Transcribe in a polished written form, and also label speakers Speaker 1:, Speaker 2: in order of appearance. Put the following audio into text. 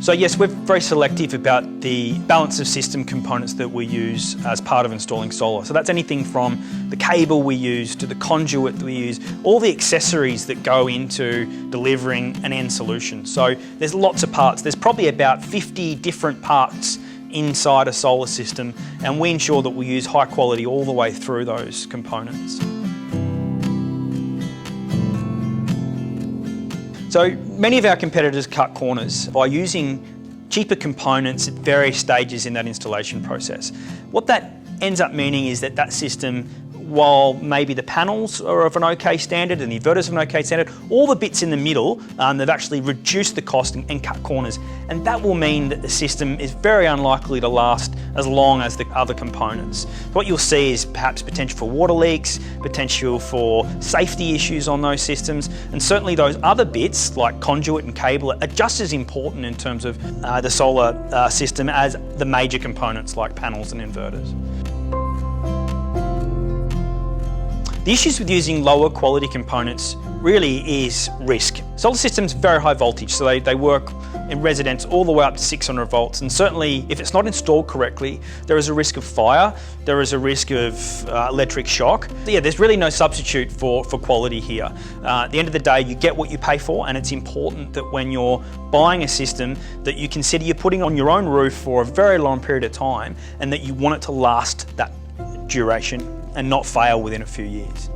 Speaker 1: So yes, we're very selective about the balance of system components that we use as part of installing solar. So that's anything from the cable we use to the conduit that we use, all the accessories that go into delivering an end solution. So there's lots of parts. There's probably about 50 different parts inside a solar system, and we ensure that we use high quality all the way through those components. So many of our competitors cut corners by using cheaper components at various stages in that installation process. What that ends up meaning is that system, while maybe the panels are of an okay standard and the inverters of an okay standard, all the bits in the middle, they've actually reduced the cost and cut corners. And that will mean that the system is very unlikely to last as long as the other components. What you'll see is perhaps potential for water leaks, potential for safety issues on those systems, and certainly those other bits like conduit and cable are just as important in terms of the solar system as the major components like panels and inverters. The issues with using lower quality components really is risk. Solar systems are very high voltage, so they work in residence all the way up to 600 volts, and certainly if it's not installed correctly, there is a risk of fire, there is a risk of electric shock. So yeah, there's really no substitute for quality here. At the end of the day, you get what you pay for, and it's important that when you're buying a system that you consider you're putting on your own roof for a very long period of time, and that you want it to last that duration and not fail within a few years.